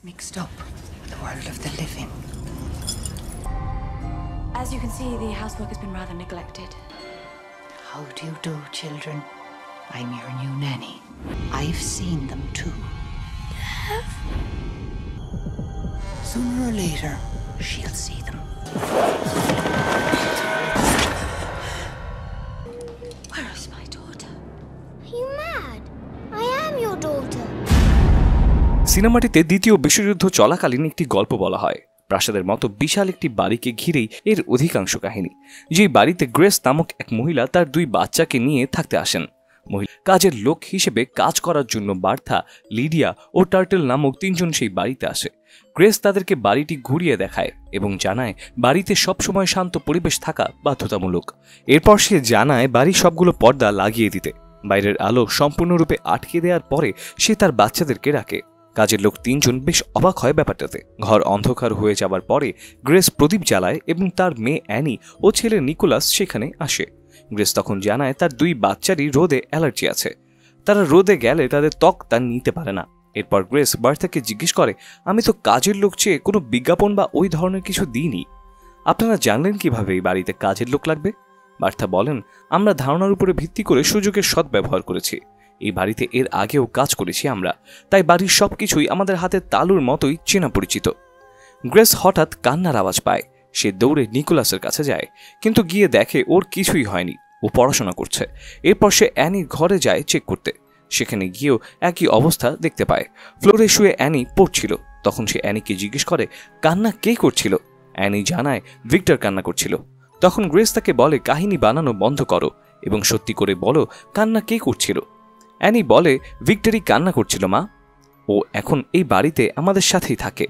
mixed up with the world of the living. As you can see, the housework has been rather neglected. How do you do, children? I'm your new nanny. I've seen them too. Sooner or later, she'll see them. Where is my daughter? Are you mad? I am your daughter. সিনেমাটিতে দ্বিতীয় বিশ্বযুদ্ধ চলাকালীন একটি গল্প বলা হয়। প্রাসাদের মতো বিশাল একটি বাড়িকে ঘিরেই এর অধিকাংশ কাহিনী। যেই বাড়িতে গ্রেস নামক এক মহিলা তার 2 বাচ্চাকে নিয়ে থাকতে আসেন। মহিলা কাজের লোক হিসেবে কাজ করার জন্য বার্থা, লিডিয়া ও টার্টল নামক 3 জন সেই বাড়িতে আসে। গ্রেস তাদেরকে বাড়িটি ঘুরিয়ে দেখায় এবং জানায় বাড়িতে সবসময় শান্ত পরিবেশ থাকা বাধ্যতামূলক। এরপর সে জানায় বাড়ির সবগুলো পর্দা লাগিয়ে দিতে। বাইরের আলো সম্পূর্ণরূপে আটকে দেওয়ার পরে সে তার বাচ্চাদেরকে রাখে। কাজের লোক 3 জন বেশ অবাক হয় ব্যাপারটাতে। ঘর অন্ধকার হয়ে যাবার পরে গ্রেস প্রদীপ জ্বালায় এবং তার মেয়ে অ্যানি ও ছেলে নিকোলাস সেখানে আসে। গ্রেস তখন জানায় তার 2 বাচ্চারই রোদে অ্যালার্জি আছে, তারা রোদে গেলে তাদের ত্বক তা নিতে পারে না। এরপর গ্রেস বার্থাকে জিজ্ঞেস করে, আমি তো কাজের লোক চেয়ে কোনো বিজ্ঞাপন বা ওই ধরনের কিছু দিইনি, আপনারা জানলেন কিভাবে এই বাড়িতে কাজের লোক লাগবে? বার্থা বলেন, আমরা ধারণার উপরে ভিত্তি করে সুযোগের সদ্ব্যবহার করেছি। এই বাড়িতে এর আগেও কাজ করেছি আমরা, তাই বাড়ির সবকিছুই আমাদের হাতের তালুর মতোই চেনা পরিচিত। গ্রেস হঠাৎ কান্নার আওয়াজ পায়। সে দৌড়ে নিকোলাসের কাছে যায়, কিন্তু গিয়ে দেখে ওর কিছুই হয়নি, ও পড়াশোনা করছে। এরপর সে অ্যানির ঘরে যায় চেক করতে। সেখানে গিয়েও একই অবস্থা দেখতে পায়। ফ্লোরে শুয়ে অ্যানি পড়ছিল। তখন সে অ্যানিকে জিজ্ঞেস করে, কান্না কে করছিল? অ্যানি জানায় ভিক্টর কান্না করছিল। তখন গ্রেস তাকে বলে, কাহিনী বানানো বন্ধ করো এবং সত্যি করে বলো কান্না কে করছিল। অ্যানি বলে, ভিক্টরি কান্না করছিল মা, ও এখন এই বাড়িতে আমাদের সাথেই থাকে।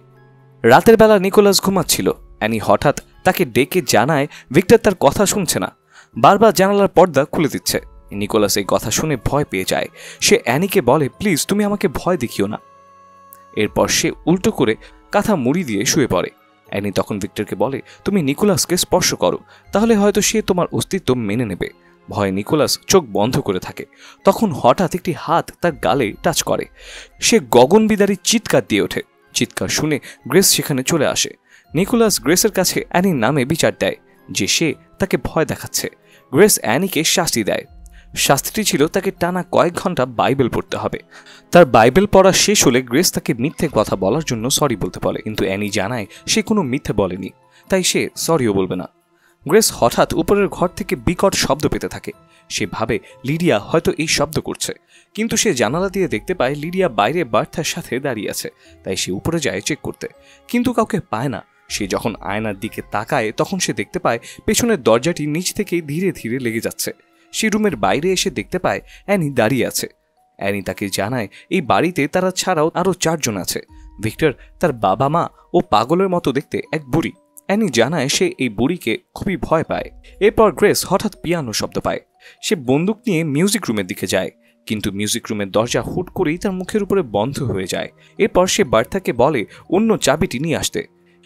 রাতের বেলা নিকোলাস ঘুমাচ্ছিল। অ্যানি হঠাৎ তাকে ডেকে জানায় ভিক্টর তার কথা শুনছে না, বারবার জানালার পর্দা খুলে দিচ্ছে। নিকোলাস এই কথা শুনে ভয় পেয়ে যায়। সে অ্যানিকে বলে, প্লিজ তুমি আমাকে ভয় দেখিও না। এরপর সে উল্টো করে কাঁথা মুড়ি দিয়ে শুয়ে পড়ে। অ্যানি তখন ভিক্টরকে বলে, তুমি নিকোলাসকে স্পর্শ করো, তাহলে হয়তো সে তোমার অস্তিত্ব মেনে নেবে। ভয়ে নিকোলাস চোখ বন্ধ করে থাকে। তখন হঠাৎ একটি হাত তার গালে টাচ করে। সে গগনবিদারী চিৎকার দিয়ে ওঠে। চিৎকার শুনে গ্রেস সেখানে চলে আসে। নিকোলাস গ্রেসের কাছে অ্যানির নামে বিচার দেয় যে সে তাকে ভয় দেখাচ্ছে। গ্রেস অ্যানিকে শাস্তি দেয়। শাস্তিটি ছিল তাকে টানা কয়েক ঘন্টা বাইবেল পড়তে হবে। তার বাইবেল পড়া শেষ হলে গ্রেস তাকে মিথ্যে কথা বলার জন্য সরি বলতে বলে, কিন্তু অ্যানি জানায় সে কোনো মিথ্যে বলেনি, তাই সে সরিও বলবে না। গ্রেস হঠাৎ উপরের ঘর থেকে বিকট শব্দ পেতে থাকে। সে ভাবে লিডিয়া হয়তো এই শব্দ করছে, কিন্তু সে জানালা দিয়ে দেখতে পায় লিডিয়া বাইরে বার্থার সাথে দাঁড়িয়ে আছে। তাই সে উপরে যায় চেক করতে, কিন্তু কাউকে পায় না। সে যখন আয়নার দিকে তাকায় তখন সে দেখতে পায় পেছনের দরজাটি নিচ থেকেই ধীরে ধীরে লেগে যাচ্ছে। সে রুমের বাইরে এসে দেখতে পায় অ্যানি দাঁড়িয়ে আছে। অ্যানি তাকে জানায় এই বাড়িতে তারা ছাড়াও আরও 4 জন আছে, ভিক্টর, তার বাবা মা ও পাগলের মতো দেখতে এক বুড়ি। অ্যানি জানায় সে এই বুড়িকে খুবই ভয় পায়। এরপর গ্রেস হঠাৎ পিয়ানো শব্দ পায়। সে বন্দুক নিয়ে মিউজিক রুমের দিকে যায়, কিন্তু মিউজিক রুমের দরজা হুট করেই তার মুখের উপরে বন্ধ হয়ে যায়। এরপর সে বার্থাকে বলে অন্য চাবিটি নিয়ে আসতে।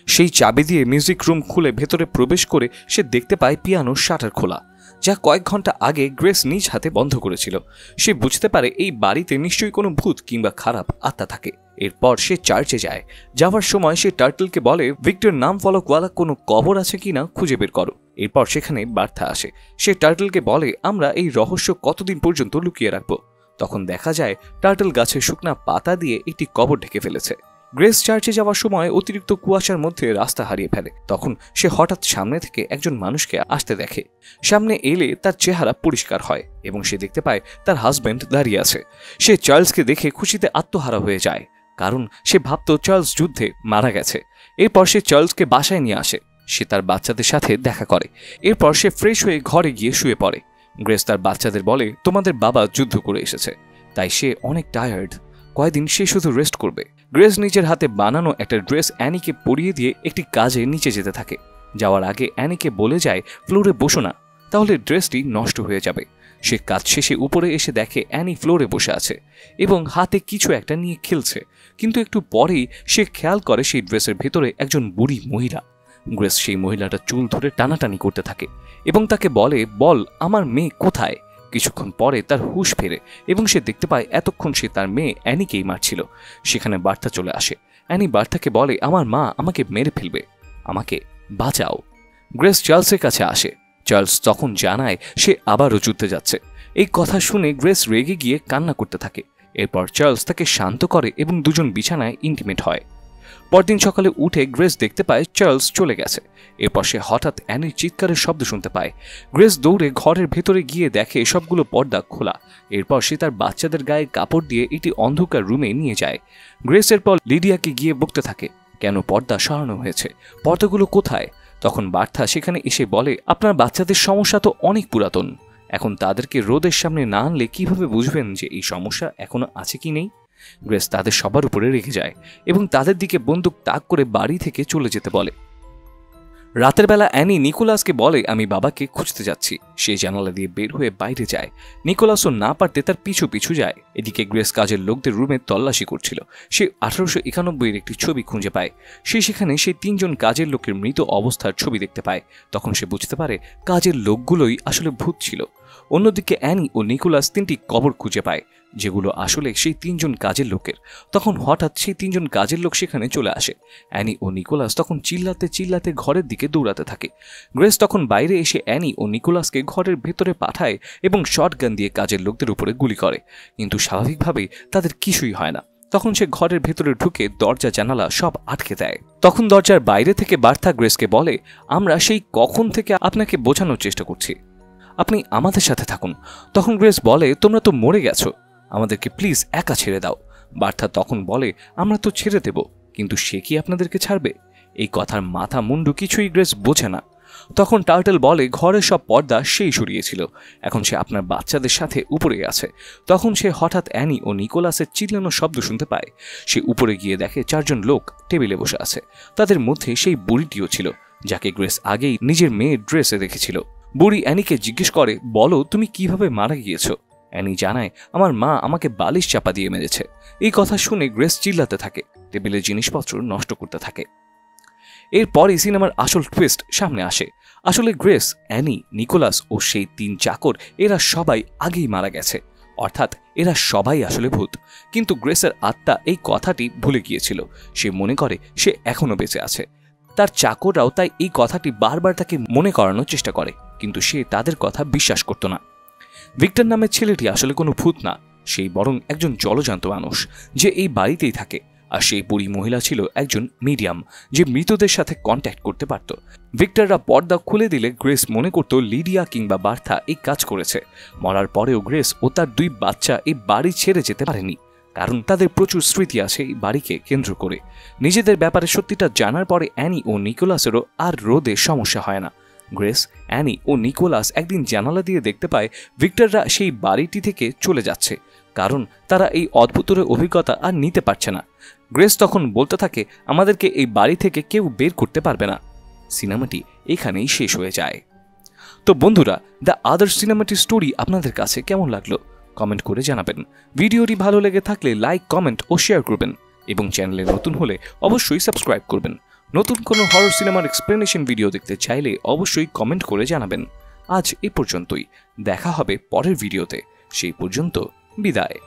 সেই চাবি দিয়ে মিউজিক রুম খুলে ভেতরে প্রবেশ করে সে দেখতে পায় পিয়ানোর শাটার খোলা, যা কয়েক ঘন্টা আগে গ্রেস নিজ হাতে বন্ধ করেছিল। সে বুঝতে পারে এই বাড়িতে নিশ্চয়ই কোনো ভূত কিংবা খারাপ আত্মা থাকে। এরপর সে চার্চে যায়। যাওয়ার সময় সে টার্টলকে বলে ভিক্টর নাম ফলকওয়ালা কোনো কবর আছে কিনা খুঁজে বের করো। এরপর সেখানে বার্থা আসে। সে টার্টলকে বলে আমরা এই রহস্য কতদিন পর্যন্ত লুকিয়ে রাখবো। তখন দেখা যায় টার্টল গাছের শুকনা পাতা দিয়ে একটি কবর ঢেকে ফেলেছে। গ্রেস চার্চে যাওয়ার সময় অতিরিক্ত কুয়াশার মধ্যে রাস্তা হারিয়ে ফেলে। তখন সে হঠাৎ সামনে থেকে একজন মানুষকে আসতে দেখে। সামনে এলে তার চেহারা পরিষ্কার হয় এবং সে দেখতে পায় তার হাজব্যান্ড দাঁড়িয়ে আছে। সে চার্লসকে দেখে খুশিতে আত্মহারা হয়ে যায়, কারণ সে ভাবত চার্লস যুদ্ধে মারা গেছে। এরপর সে চার্লসকে বাসায় নিয়ে আসে। সে তার বাচ্চাদের সাথে দেখা করে। এরপর সে ফ্রেশ হয়ে ঘরে গিয়ে শুয়ে পড়ে। গ্রেস তার বাচ্চাদের বলে তোমাদের বাবা যুদ্ধ করে এসেছে, তাই সে অনেক টায়ার্ড, কয়েকদিন সে শুধু রেস্ট করবে। গ্রেস নিজের হাতে বানানো একটা ড্রেস অ্যানিকে পরিয়ে দিয়ে একটি কাজে নিচে যেতে থাকে। যাওয়ার আগে অ্যানিকে বলে যায় ফ্লোরে বসো না, তাহলে ড্রেসটি নষ্ট হয়ে যাবে। সে কাজ শেষে উপরে এসে দেখে অ্যানি ফ্লোরে বসে আছে এবং হাতে কিছু একটা নিয়ে খেলছে, কিন্তু একটু পরেই সে খেয়াল করে সেই ড্রেসের ভেতরে একজন বুড়ি মহিলা। গ্রেস সেই মহিলাটা চুল ধরে টানাটানি করতে থাকে এবং তাকে বলে বল আমার মেয়ে কোথায়। কিছুক্ষণ পরে তার হুঁশ ফেরে এবং সে দেখতে পায় এতক্ষণ সে তার মেয়ে অ্যানিকেই মারছিল। সেখানে বার্তা চলে আসে। অ্যানি বার্থাকে বলে আমার মা আমাকে মেরে ফেলবে, আমাকে বাঁচাও। গ্রেস চার্লসের কাছে আসে। চার্লস তখন জানায় সে আবারও যুদ্ধে যাচ্ছে। এই কথা শুনে গ্রেস রেগে গিয়ে কান্না করতে থাকে। এরপর চার্লস তাকে শান্ত করে এবং দুজন বিছানায় ইন্টিমেট হয়। পরদিন সকালে উঠে গ্রেস দেখতে পায় চার্লস চলে গেছে। এরপর সে হঠাৎ অ্যানির চিৎকারের শব্দ শুনতে পায়। গ্রেস দৌড়ে ঘরের ভেতরে গিয়ে দেখে সবগুলো পর্দা খোলা। এরপর সে তার বাচ্চাদের গায়ে কাপড় দিয়ে একটি অন্ধকার রুমে নিয়ে যায়। গ্রেস এরপর লিডিয়াকে গিয়ে বকতে থাকে কেন পর্দা সরানো হয়েছে, পর্দাগুলো কোথায়। তখন বার্থা সেখানে এসে বলে আপনার বাচ্চাদের সমস্যা তো অনেক পুরাতন, এখন তাদেরকে রোদের সামনে না আনলে কিভাবে বুঝবেন যে এই সমস্যা এখনো আছে কি নেই। গ্রেস তাদের সবার উপরে রেগে যায় এবং তাদের দিকে বন্দুক তাক করে বাড়ি থেকে চলে যেতে বলে। রাতের বেলা অ্যানি নিকোলাসকে বলে আমি বাবাকে খুঁজতে যাচ্ছি। সে জানালা দিয়ে বের হয়ে বাইরে যায়। নিকোলাসও না পারতে তার পিছু পিছু যায়। এদিকে গ্রেস কাজের লোকদের রুমে তল্লাশি করছিল। সে 1891 একটি ছবি খুঁজে পায়। সে সেখানে সেই 3 জন কাজের লোকের মৃত অবস্থার ছবি দেখতে পায়। তখন সে বুঝতে পারে কাজের লোকগুলোই আসলে ভূত ছিল। অন্যদিকে অ্যানি ও নিকোলাস 3টি কবর খুঁজে পায় যেগুলো আসলে সেই 3 জন কাজের লোকের। তখন হঠাৎ সেই 3 জন কাজের লোক সেখানে চলে আসে। অ্যানি ও নিকোলাস তখন চিল্লাতে চিল্লাতে ঘরের দিকে দৌড়াতে থাকে। গ্রেস তখন বাইরে এসে অ্যানি ও নিকোলাসকে ঘরের ভেতরে পাঠায় এবং শটগান দিয়ে কাজের লোকদের উপরে গুলি করে, কিন্তু স্বাভাবিকভাবেই তাদের কিছুই হয় না। তখন সে ঘরের ভেতরে ঢুকে দরজা জানালা সব আটকে দেয়। তখন দরজার বাইরে থেকে বার্থা গ্রেসকে বলে আমরা সেই কখন থেকে আপনাকে বোঝানোর চেষ্টা করছি, আপনি আমাদের সাথে থাকুন। তখন গ্রেস বলে তোমরা তো মরে গেছো, আমাদেরকে প্লিজ একা ছেড়ে দাও। বার্থা তখন বলে আমরা তো ছেড়ে দেব, কিন্তু সে কি আপনাদেরকে ছাড়বে? এই কথার মাথা মুন্ডু কিছুই গ্রেস বোঝে না। তখন টার্টল বলে ঘরের সব পর্দা সেই সরিয়েছিল, এখন সে আপনার বাচ্চাদের সাথে উপরে আছে। তখন সে হঠাৎ অ্যানি ও নিকোলাসের চিল্লানোর শব্দ শুনতে পায়। সে উপরে গিয়ে দেখে 4 জন লোক টেবিলে বসে আছে। তাদের মধ্যে সেই বুড়িটিও ছিল যাকে গ্রেস আগেই নিজের মেয়ের ড্রেসে দেখেছিল। বুড়ি অ্যানিকে জিজ্ঞেস করে বলো তুমি কিভাবে মারা গিয়েছো। অ্যানি জানায় আমার মা আমাকে বালিশ চাপা দিয়ে মেরেছে। এই কথা শুনে গ্রেস চিল্লাতে থাকে, টেবিলের জিনিসপত্র নষ্ট করতে থাকে। এরপরই সিনেমার আসল টুইস্ট সামনে আসে। আসলে গ্রেস, অ্যানি, নিকোলাস ও সেই 3 চাকর এরা সবাই আগেই মারা গেছে, অর্থাৎ এরা সবাই আসলে ভূত। কিন্তু গ্রেসের আত্মা এই কথাটি ভুলে গিয়েছিল। সে মনে করে সে এখনো বেঁচে আছে। তার চাকররাও তাই এই কথাটি বারবার তাকে মনে করানোর চেষ্টা করে, কিন্তু সে তাদের কথা বিশ্বাস করত না। ভিক্টর নামের ছেলেটি আসলে কোনো ভূত না, সেই বরং একজন জলজান্ত মানুষ যে এই বাড়িতেই থাকে। আর সেই বুড়ি মহিলা ছিল একজন মিডিয়াম যে মৃতদের সাথে কন্ট্যাক্ট করতে পারত। ভিক্টররা পর্দা খুলে দিলে গ্রেস মনে করত লিডিয়া কিংবা বার্থা এই কাজ করেছে। মরার পরেও গ্রেস ও তার 2 বাচ্চা এই বাড়ি ছেড়ে যেতে পারেনি, কারণ তাদের প্রচুর স্মৃতি আছে এই বাড়িকে কেন্দ্র করে। নিজেদের ব্যাপারে সত্যিটা জানার পরে অ্যানি ও নিকোলাসেরও আর রোদে সমস্যা হয় না। গ্রেস, অ্যানি ও নিকোলাস একদিন জানালা দিয়ে দেখতে পায় ভিক্টররা সেই বাড়িটি থেকে চলে যাচ্ছে, কারণ তারা এই অদ্ভুতের অভিজ্ঞতা আর নিতে পারছে না। গ্রেস তখন বলতে থাকে আমাদেরকে এই বাড়ি থেকে কেউ বের করতে পারবে না। সিনেমাটি এখানেই শেষ হয়ে যায়। তো বন্ধুরা, দ্য আদার সিনেমাটিক স্টোরি আপনাদের কাছে কেমন লাগলো কমেন্ট করে জানাবেন। ভিডিওটি ভালো লেগে থাকলে লাইক, কমেন্ট ও শেয়ার করবেন এবং চ্যানেলে নতুন হলে অবশ্যই সাবস্ক্রাইব করবেন। নতুন কোনো হরর সিনেমার এক্সপ্লেনেশন ভিডিও দেখতে চাইলে অবশ্যই কমেন্ট করে জানাবেন। আজ এই পর্যন্তই, দেখা হবে পরের ভিডিওতে। সেই পর্যন্ত বিদায়।